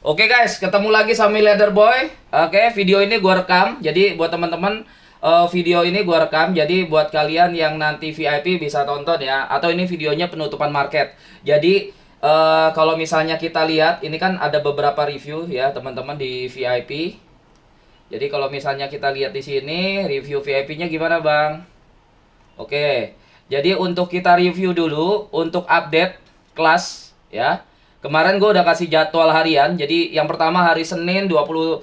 Oke guys, ketemu lagi sama Leader Boy. Oke, video ini gua rekam. Jadi buat teman-teman, video ini gua rekam. Jadi buat kalian yang nanti VIP bisa tonton ya. Atau ini videonya penutupan market. Jadi kalau misalnya kita lihat, ini kan ada beberapa review ya teman-teman di VIP. Jadi kalau misalnya kita lihat di sini review VIP-nya gimana bang? Oke, jadi untuk kita review dulu untuk update kelas ya. Kemarin gue udah kasih jadwal harian. Jadi yang pertama hari Senin 20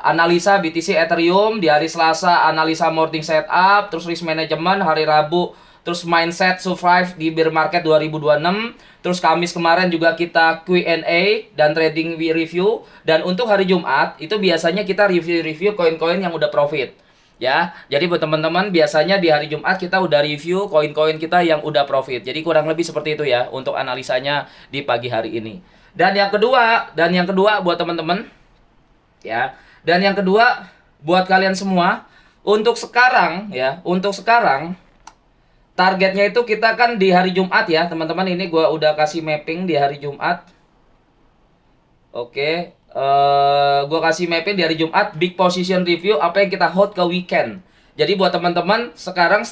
analisa BTC Ethereum, di hari Selasa analisa morning setup, terus risk management, hari Rabu terus mindset survive di bear market 2026. Terus Kamis kemarin juga kita Q&A dan trading review, dan untuk hari Jumat itu biasanya kita review-review koin-koin yang udah profit. Ya, jadi buat teman-teman biasanya di hari Jumat kita udah review koin-koin kita yang udah profit. Jadi kurang lebih seperti itu ya untuk analisanya di pagi hari ini. Dan yang kedua buat teman-teman ya. Dan yang kedua buat kalian semua, untuk sekarang ya, untuk sekarang targetnya itu kita kan di hari Jumat ya, teman-teman. Ini gua udah kasih mapping di hari Jumat. Oke, gue kasih mapping di hari Jumat, big position review, apa yang kita hold ke weekend. Jadi buat teman-teman sekarang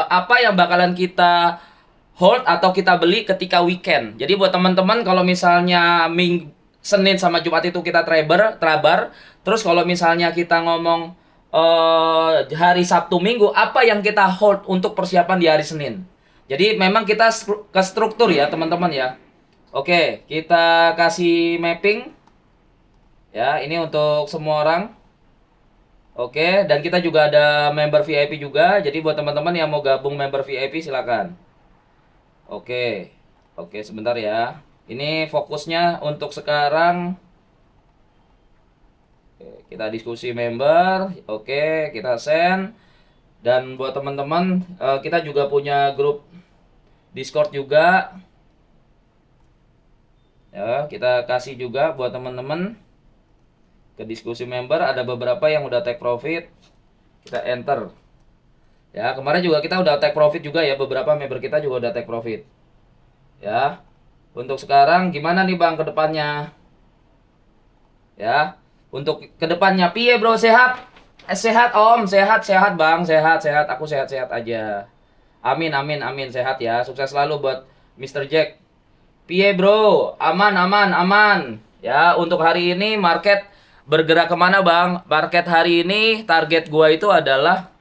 apa yang bakalan kita hold atau kita beli ketika weekend. Jadi buat teman-teman kalau misalnya Senin sama Jumat itu kita trabar, terus kalau misalnya kita ngomong hari Sabtu Minggu, apa yang kita hold untuk persiapan di hari Senin. Jadi memang kita ke struktur ya teman-teman ya. Oke, kita kasih mapping. Ya, ini untuk semua orang. Oke, dan kita juga ada member VIP juga. Jadi buat teman-teman yang mau gabung member VIP silakan. Oke. Oke, sebentar ya. Ini fokusnya untuk sekarang. Oke, kita diskusi member. Oke, kita send. Dan buat teman-teman, kita juga punya grup Discord juga. Ya, kita kasih juga buat teman-teman ke diskusi member. Ada beberapa yang udah take profit, kita enter ya. Kemarin juga kita udah take profit juga ya, beberapa member kita juga udah take profit ya. Untuk sekarang gimana nih bang ke depannya ya? Untuk ke depannya piye bro, sehat? Sehat om, sehat bang, sehat, aku sehat aja. Amin amin amin, sehat ya, sukses selalu buat Mr. Jack. Piye bro, aman ya. Untuk hari ini market bergerak kemana bang? Market hari ini target gua itu adalah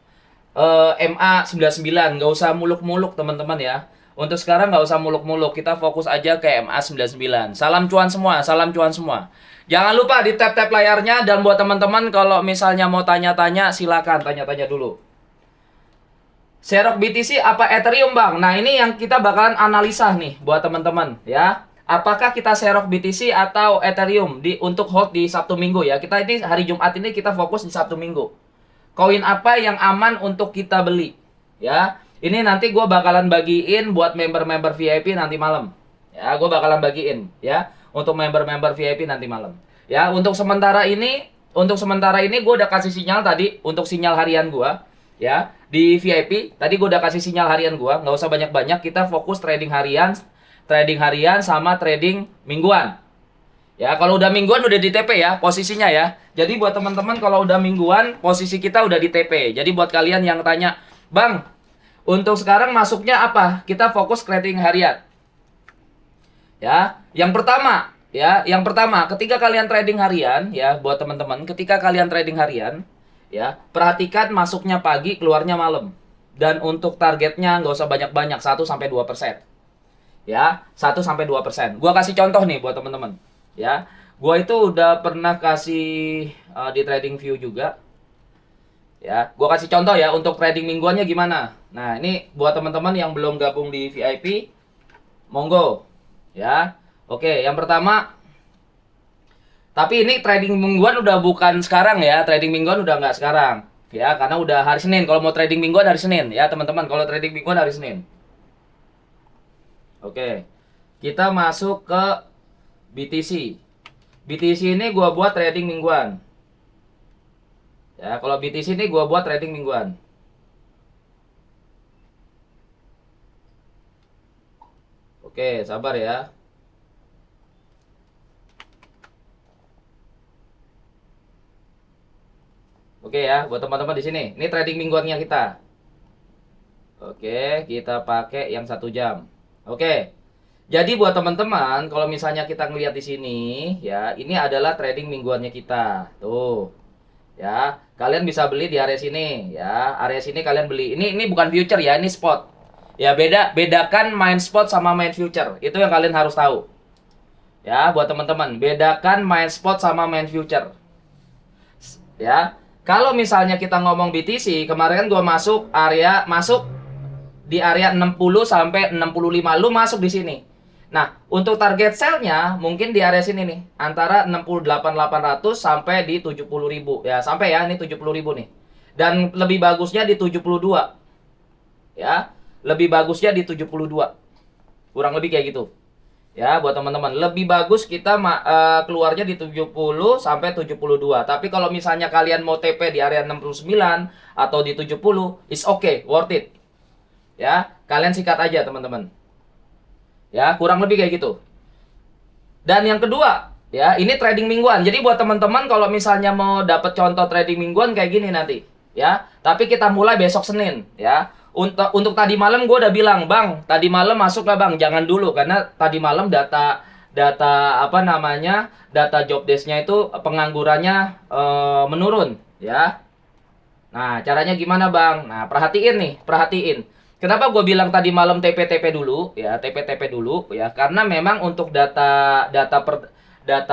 MA 99. Nggak usah muluk-muluk teman-teman ya. Untuk sekarang nggak usah muluk-muluk, kita fokus aja ke MA 99. Salam cuan semua, salam cuan semua. Jangan lupa di tap-tap layarnya, dan buat teman-teman kalau misalnya mau tanya-tanya silakan tanya-tanya dulu. Serok BTC apa Ethereum bang? Nah ini yang kita bakalan analisa nih buat teman-teman ya. Apakah kita serok BTC atau Ethereum untuk hold di Sabtu Minggu ya. Kita ini hari Jumat ini kita fokus di Sabtu Minggu. Koin apa yang aman untuk kita beli ya. Ini nanti gue bakalan bagiin buat member-member VIP nanti malam. Ya gue bakalan bagiin ya. Untuk member-member VIP nanti malam. Ya untuk sementara ini gue udah kasih sinyal tadi untuk sinyal harian gue. Ya, di VIP tadi gue udah kasih sinyal harian gua, nggak usah banyak-banyak, kita fokus trading harian sama trading mingguan. Ya, kalau udah mingguan udah di TP ya posisinya ya. Jadi buat teman-teman kalau udah mingguan posisi kita udah di TP. Jadi buat kalian yang tanya, "Bang, untuk sekarang masuknya apa?" Kita fokus trading harian. Ya, yang pertama, ketika kalian trading harian ya, buat teman-teman, ketika kalian trading harian ya, perhatikan masuknya pagi, keluarnya malam. Dan untuk targetnya nggak usah banyak-banyak, 1-2%. Ya, 1-2%. Gua kasih contoh nih buat teman-teman. Ya, gua itu udah pernah kasih di Trading View juga. Ya, gua kasih contoh ya untuk trading mingguannya gimana. Nah, ini buat teman-teman yang belum gabung di VIP, monggo. Ya. Oke, yang pertama, tapi ini trading mingguan udah bukan sekarang ya. Trading mingguan udah nggak sekarang. Ya, karena udah hari Senin. Kalau mau trading mingguan hari Senin. Ya, teman-teman. Kalau trading mingguan hari Senin. Oke. Kita masuk ke BTC. BTC ini gua buat trading mingguan. Ya, kalau BTC ini gua buat trading mingguan. Oke, sabar ya. Oke ya, buat teman-teman di sini. Ini trading mingguannya kita. Oke, kita pakai yang 1 jam. Oke. Jadi buat teman-teman, kalau misalnya kita ngelihat di sini, ya, ini adalah trading mingguannya kita. Tuh. Ya, kalian bisa beli di area sini, ya. Area sini kalian beli. Ini bukan future ya, ini spot. Ya, bedakan main spot sama main future. Itu yang kalian harus tahu. Ya, buat teman-teman, bedakan main spot sama main future. Ya. Kalau misalnya kita ngomong BTC, kemarin kan gua masuk di area 60 sampai 65. Lu masuk di sini. Nah, untuk target sell-nya mungkin di area sini nih, antara 68.800 sampai di 70.000. Ya, sampai ya, ini 70.000 nih. Dan lebih bagusnya di 72. Ya, lebih bagusnya di 72. Kurang lebih kayak gitu. Ya, buat teman-teman, lebih bagus kita keluarnya di 70 sampai 72. Tapi kalau misalnya kalian mau TP di area 69 atau di 70, is okay, worth it. Ya, kalian sikat aja, teman-teman. Ya, kurang lebih kayak gitu. Dan yang kedua, ya, ini trading mingguan. Jadi buat teman-teman kalau misalnya mau dapat contoh trading mingguan kayak gini nanti, ya. Tapi kita mulai besok Senin, ya. Untuk tadi malam gue udah bilang, Bang, tadi malam masuk lah Bang, jangan dulu karena tadi malam data apa namanya, data job desk-nya itu penganggurannya menurun, ya. Nah, caranya gimana Bang? Nah, perhatiin nih, perhatiin. Kenapa gue bilang tadi malam TP-TP dulu, ya, TP-TP dulu, ya, karena memang untuk data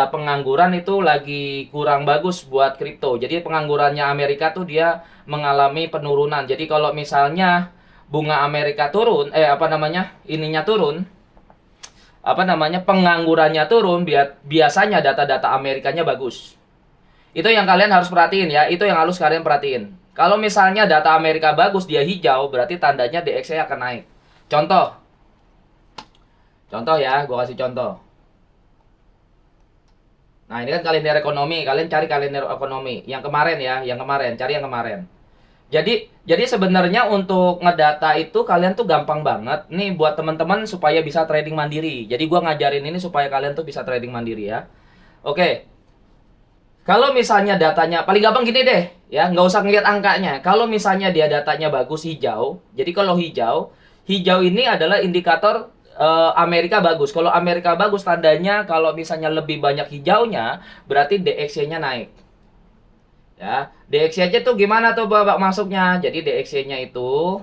pengangguran itu lagi kurang bagus buat kripto. Jadi penganggurannya Amerika tuh dia mengalami penurunan. Jadi kalau misalnya bunga Amerika turun, penganggurannya turun, biasanya data-data Amerikanya bagus. Itu yang kalian harus perhatiin ya, itu yang harus kalian perhatiin. Kalau misalnya data Amerika bagus, dia hijau, berarti tandanya DXY akan naik. Contoh. Contoh ya, gue kasih contoh. Nah, ini kan kalender ekonomi. Kalian cari kalender ekonomi. Yang kemarin ya, yang kemarin. Cari yang kemarin. Jadi sebenarnya untuk ngedata itu kalian tuh gampang banget. Nih buat teman-teman supaya bisa trading mandiri. Jadi gue ngajarin ini supaya kalian tuh bisa trading mandiri ya. Oke. Kalau misalnya datanya, paling gampang gini deh, ya, nggak usah ngeliat angkanya. Kalau misalnya dia datanya bagus hijau, jadi kalau hijau ini adalah indikator Amerika bagus. Kalau Amerika bagus tandanya kalau misalnya lebih banyak hijaunya, berarti DXY-nya naik. Ya, DXY aja tuh gimana tuh babak masuknya? Jadi DXY-nya itu,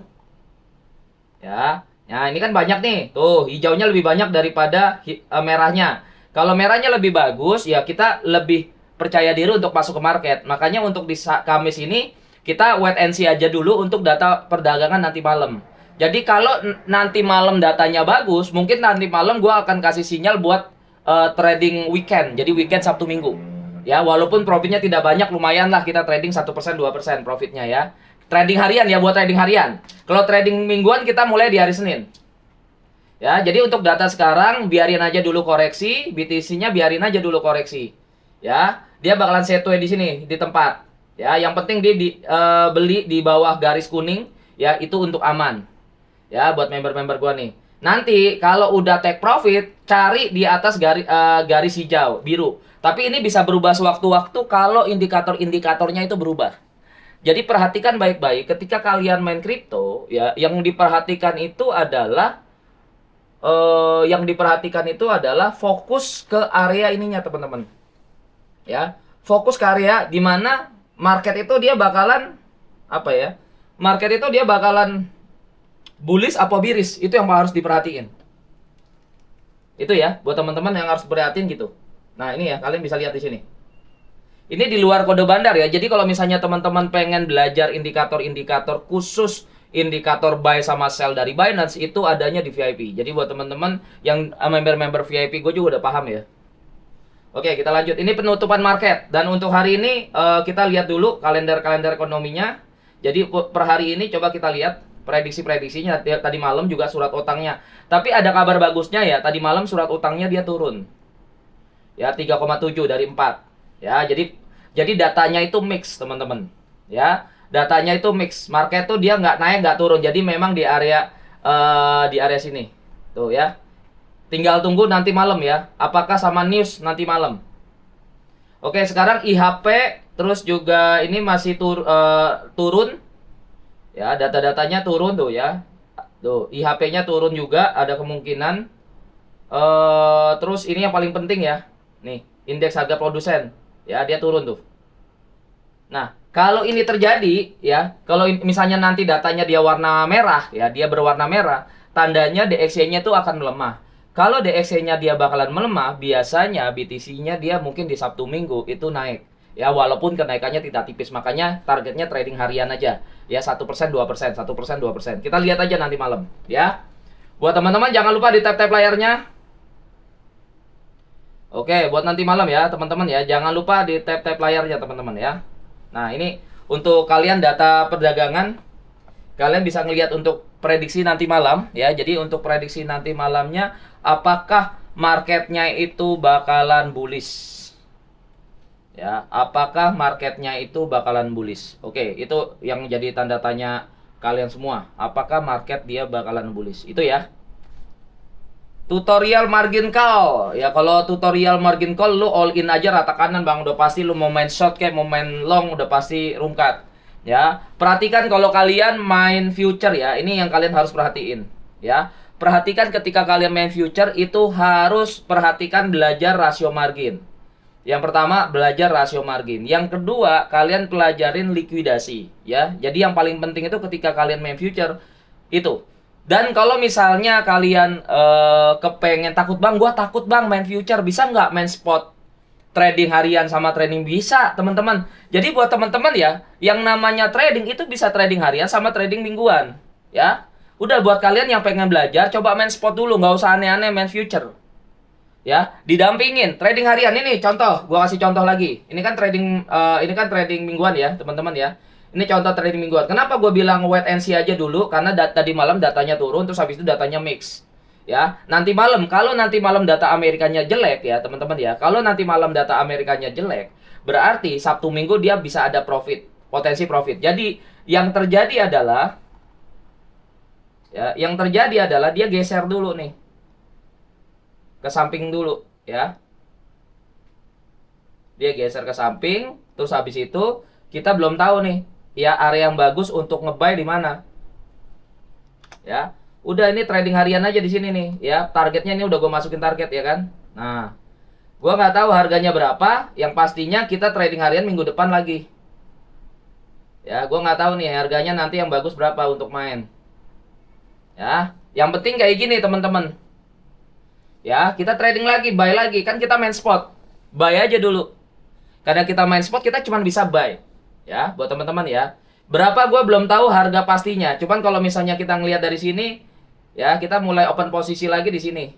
ya, nah ini kan banyak nih, tuh hijaunya lebih banyak daripada merahnya. Kalau merahnya lebih bagus, ya kita lebih percaya diri untuk masuk ke market. Makanya untuk di Kamis ini kita wait and see aja dulu untuk data perdagangan nanti malam. Jadi kalau nanti malam datanya bagus, mungkin nanti malam gue akan kasih sinyal buat trading weekend. Jadi weekend Sabtu Minggu. Ya, walaupun profitnya tidak banyak, lumayan lah kita trading 1% 2% profitnya ya. Trading harian ya, buat trading harian. Kalau trading mingguan kita mulai di hari Senin. Ya, jadi untuk data sekarang biarin aja dulu koreksi, BTC-nya biarin aja dulu koreksi. Ya, dia bakalan settle di sini di tempat. Ya, yang penting dia beli di bawah garis kuning, ya itu untuk aman. Ya, buat member-member gua nih. Nanti kalau udah take profit, cari di atas garis hijau, biru. Tapi ini bisa berubah sewaktu-waktu kalau indikator-indikatornya itu berubah. Jadi perhatikan baik-baik ketika kalian main kripto, ya, yang diperhatikan itu adalah fokus ke area ininya, teman-teman. Ya, fokus ke area di mana market itu dia bakalan Market itu dia bakalan bullish apa bearish, itu yang harus diperhatiin. Itu ya, buat teman-teman yang harus perhatiin gitu. Nah, ini ya, kalian bisa lihat di sini. Ini di luar kode bandar ya. Jadi kalau misalnya teman-teman pengen belajar indikator-indikator khusus, indikator buy sama sell dari Binance, itu adanya di VIP. Jadi buat teman-teman yang member-member VIP, gue juga udah paham ya. Oke, kita lanjut. Ini penutupan market. Dan untuk hari ini kita lihat dulu kalender-kalender ekonominya. Jadi per hari ini coba kita lihat prediksi-prediksinya. Tadi malam juga surat utangnya. Tapi ada kabar bagusnya ya. Tadi malam surat utangnya dia turun. Ya, 3,7 dari 4. Ya, jadi datanya itu mix, teman-teman. Ya, datanya itu mix. Market tuh dia nggak naik, nggak turun. Jadi memang di area sini. Tuh ya. Tinggal tunggu nanti malam ya. Apakah sama news nanti malam. Oke, sekarang IHP Terus juga ini masih turun. Ya, data-datanya turun tuh ya. Tuh, IHP-nya turun juga, ada kemungkinan. Terus ini yang paling penting ya. Nih, indeks harga produsen. Ya, dia turun tuh. Nah, kalau ini terjadi ya, kalau misalnya nanti datanya dia warna merah ya, dia berwarna merah, tandanya DXY-nya tuh akan melemah. Kalau DXY-nya dia bakalan melemah, biasanya BTC-nya dia mungkin di Sabtu Minggu itu naik. Ya, walaupun kenaikannya tidak tipis, makanya targetnya trading harian aja. Ya, 1%, 2%, 1%, 2%. Kita lihat aja nanti malam, ya. Buat teman-teman jangan lupa di tap-tap layarnya. Oke, buat nanti malam ya, teman-teman ya. Jangan lupa di tap-tap layarnya, teman-teman ya. Nah, ini untuk kalian data perdagangan, kalian bisa ngelihat untuk prediksi nanti malam ya. Jadi untuk prediksi nanti malamnya, apakah marketnya itu bakalan bullish? Ya, apakah marketnya itu bakalan bullish? Oke, itu yang jadi tanda tanya kalian semua. Apakah market dia bakalan bullish? Itu ya. Tutorial margin call. Ya kalau tutorial margin call lu all in aja rata kanan Bang, udah pasti lu mau main short kayak mau main long udah pasti rungkat. Ya, perhatikan kalau kalian main future ya. Ini yang kalian harus perhatiin, ya. Perhatikan ketika kalian main future itu harus perhatikan belajar rasio margin. Yang pertama belajar rasio margin. Yang kedua kalian pelajarin likuidasi, ya. Jadi yang paling penting itu ketika kalian main future itu. Dan kalau misalnya kalian kepengen takut Bang, gua takut Bang main future, bisa nggak main spot trading harian sama trading? Bisa teman-teman. Jadi buat teman-teman ya, yang namanya trading itu bisa trading harian sama trading mingguan, ya. Udah buat kalian yang pengen belajar, coba main spot dulu, nggak usah aneh-aneh main future. Ya, didampingin trading harian ini contoh, gua kasih contoh lagi. Ini kan trading mingguan ya, teman-teman ya. Ini contoh trading mingguan. Kenapa gue bilang wait and see aja dulu? Karena tadi malam datanya turun, terus habis itu datanya mix. Ya, nanti malam, kalau nanti malam data Amerikanya jelek ya teman-teman ya. Kalau nanti malam data Amerikanya jelek, berarti Sabtu Minggu dia bisa ada profit, potensi profit. Jadi yang terjadi adalah, dia geser dulu nih, ke samping dulu, ya. Dia geser ke samping, terus habis itu kita belum tahu nih ya area yang bagus untuk nge-buy di mana. Ya. Udah ini trading harian aja di sini nih, ya. Targetnya ini udah gue masukin target ya kan. Nah, gue nggak tahu harganya berapa, yang pastinya kita trading harian minggu depan lagi. Ya, gue nggak tahu nih harganya nanti yang bagus berapa untuk main. Ya, yang penting kayak gini teman-teman. Ya, kita trading lagi, buy lagi, kan kita main spot. Buy aja dulu. Karena kita main spot kita cuma bisa buy. Ya, buat teman-teman ya. Berapa gue belum tahu harga pastinya. Cuman kalau misalnya kita ngelihat dari sini, ya kita mulai open posisi lagi di sini.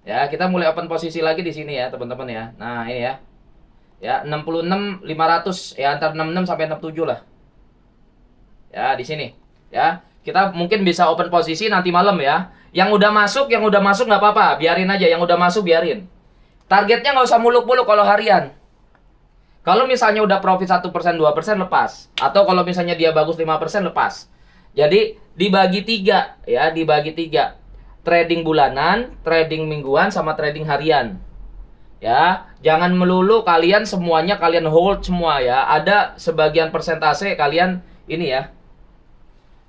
Ya, kita mulai open posisi lagi di sini ya, teman-teman ya. Nah, ini ya. Ya, 66.500 ya, antara 66 sampai 67 lah. Ya, di sini. Ya, kita mungkin bisa open posisi nanti malam ya. Yang udah masuk nggak apa-apa, biarin aja. Yang udah masuk biarin. Targetnya nggak usah muluk-muluk kalau harian. Kalau misalnya udah profit 1%, 2% lepas. Atau kalau misalnya dia bagus 5% lepas. Jadi dibagi 3 ya, dibagi 3. Trading bulanan, trading mingguan, sama trading harian. Ya, jangan melulu kalian semuanya kalian hold semua ya. Ada sebagian persentase kalian ini ya.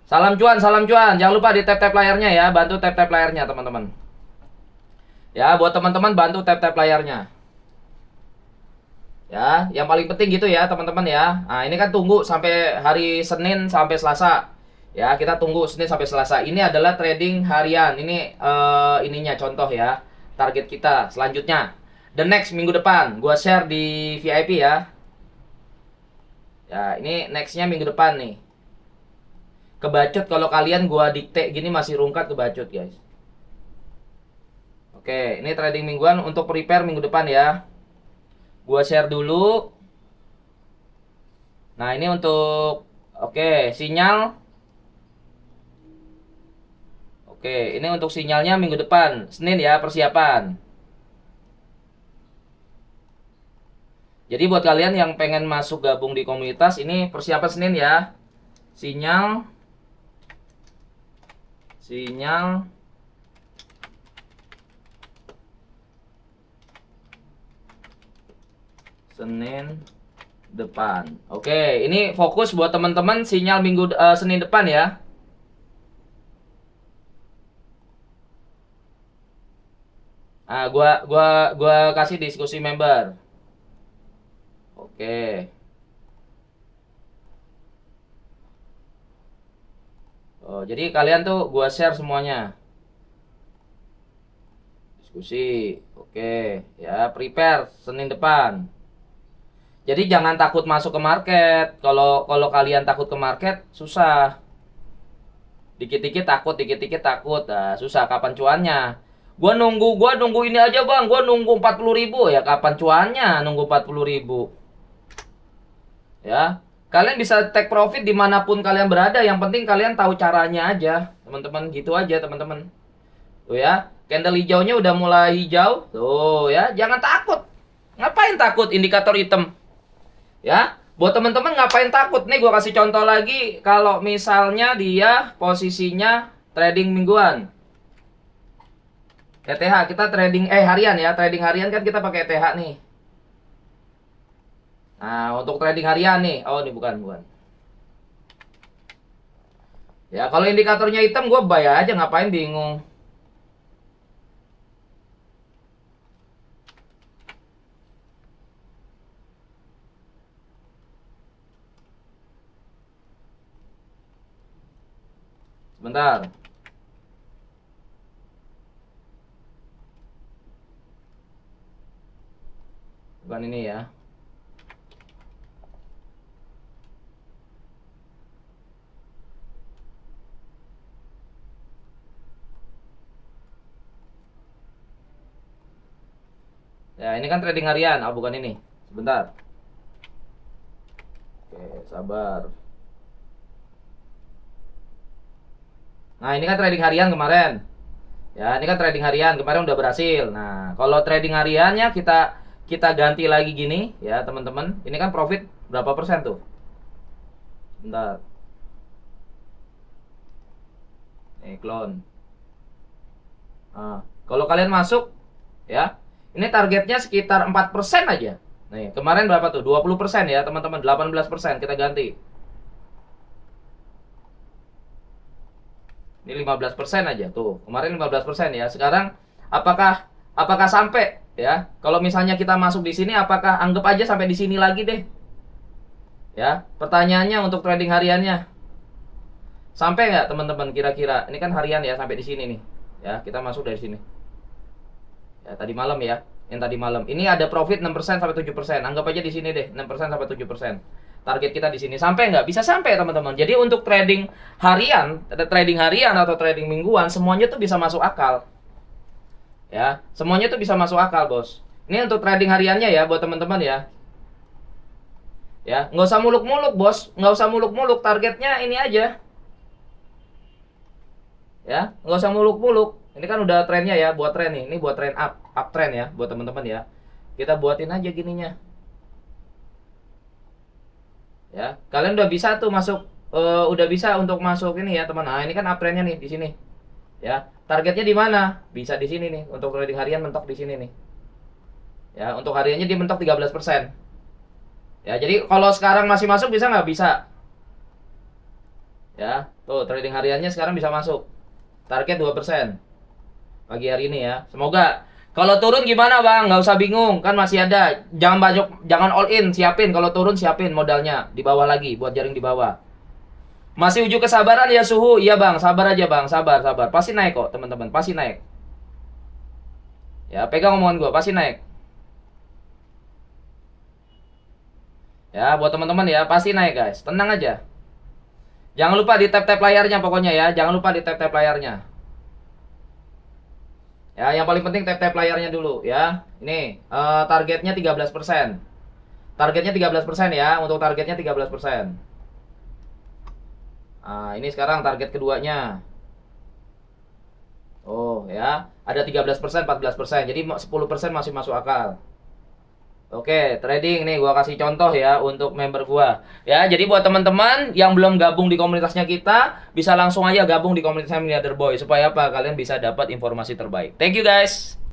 Salam cuan, salam cuan. Jangan lupa di tap-tap layarnya ya, bantu tap-tap layarnya teman-teman. Ya, buat teman-teman bantu tap-tap layarnya. Ya, yang paling penting gitu ya teman-teman ya. Nah ini kan tunggu sampai hari Senin sampai Selasa. Ya kita tunggu Senin sampai Selasa. Ini adalah trading harian. Ini ininya contoh ya. Target kita selanjutnya. The next minggu depan. Gua share di VIP ya. Ya ini nextnya minggu depan nih. Kebacut kalau kalian gua dikte gini masih rungkat kebacut guys. Oke ini trading mingguan untuk prepare minggu depan ya. Gua share dulu. Nah, ini untuk sinyal. Oke, ini untuk sinyalnya minggu depan, Senin ya, persiapan. Jadi buat kalian yang pengen masuk gabung di komunitas, ini persiapan Senin ya. Sinyal Senin depan. Oke, ini fokus buat teman-teman sinyal Senin depan ya. Ah, gua kasih diskusi member. Oke. Oh, jadi kalian tuh gua share semuanya. Diskusi. Oke, ya prepare Senin depan. Jadi jangan takut masuk ke market. Kalau kalian takut ke market, susah. Dikit-dikit takut, dikit-dikit takut. Nah, susah kapan cuannya. Gua nunggu ini aja, Bang. Gua nunggu 40.000 ya, kapan cuannya nunggu 40.000. Ya. Kalian bisa take profit dimanapun kalian berada. Yang penting kalian tahu caranya aja, teman-teman. Gitu aja, teman-teman. Tuh ya, candle hijaunya udah mulai hijau. Tuh ya, jangan takut. Ngapain takut indikator hitam? Ya, buat teman-teman ngapain takut? Nih gua kasih contoh lagi. Kalau misalnya dia posisinya trading mingguan. ETH kita trading harian ya. Trading harian kan kita pakai ETH nih. Nah, untuk trading harian nih. Oh, ini bukan. Ya, kalau indikatornya hitam gue buy aja, ngapain bingung. Sebentar. Bukan ini ya. Ya, ini kan trading harian. Oh, bukan ini. Sebentar. Oke, sabar. Nah, ini kan trading harian kemarin. Ya, ini kan trading harian kemarin udah berhasil. Nah, kalau trading hariannya kita ganti lagi gini ya, teman-teman. Ini kan profit berapa persen tuh? Bentar. Nih, clone. Nah, kalau kalian masuk ya, ini targetnya sekitar 4% aja. Nih, kemarin berapa tuh? 20% ya, teman-teman. 18% kita ganti. Ini 15% aja tuh. Kemarin 15% ya. Sekarang apakah sampai ya? Kalau misalnya kita masuk di sini, apakah anggap aja sampai di sini lagi deh. Ya, pertanyaannya untuk trading hariannya. Sampai nggak teman-teman kira-kira? Ini kan harian ya, sampai di sini nih. Ya, kita masuk dari sini. Ya, tadi malam ya. Yang tadi malam. Ini ada profit 6% sampai 7%. Anggap aja di sini deh, 6% sampai 7%. Target kita di sini sampai nggak? Bisa sampai teman-teman. Jadi untuk trading harian atau trading mingguan semuanya tuh bisa masuk akal. Ya, semuanya tuh bisa masuk akal, Bos. Ini untuk trading hariannya ya buat teman-teman ya. Ya, nggak usah muluk-muluk, Bos. Nggak usah muluk-muluk, targetnya ini aja. Ya, nggak usah muluk-muluk. Ini kan udah trennya ya, buat tren nih. Ini buat tren uptrend ya buat teman-teman ya. Kita buatin aja gininya. Ya, kalian udah bisa tuh masuk, udah bisa untuk masuk ini ya teman. Nah, ini kan uptrendnya nih di sini. Ya, targetnya di mana? Bisa di sini nih. Untuk trading harian mentok di sini nih. Ya, untuk hariannya dia mentok 13%. Ya, jadi kalau sekarang masih masuk bisa nggak? Bisa. Ya, tuh trading hariannya sekarang bisa masuk. Target 2% pagi hari ini ya. Semoga. Kalau turun gimana, Bang? Nggak usah bingung, kan masih ada. Jangan all in, siapin. Kalau turun siapin modalnya di bawah lagi buat jaring di bawah. Masih ujuk kesabaran ya suhu. Iya, Bang, sabar aja, Bang. Sabar. Pasti naik kok, teman-teman. Pasti naik. Ya, pegang omongan gua, pasti naik. Ya, buat teman-teman ya, pasti naik, guys. Tenang aja. Jangan lupa di tap-tap layarnya pokoknya ya. Jangan lupa di tap-tap layarnya. Ya, yang paling penting tap-tap layarnya dulu ya. Ini targetnya 13%. Targetnya 13% ya, untuk targetnya 13%. Nah, ini sekarang target keduanya. Oh, ya. Ada 13%, 14%. Jadi 10% masih masuk akal. Oke, trading nih gua kasih contoh ya untuk member gua. Ya, jadi buat teman-teman yang belum gabung di komunitasnya kita, bisa langsung aja gabung di komunitasnya Milliarder Boy supaya apa? Kalian bisa dapat informasi terbaik. Thank you guys.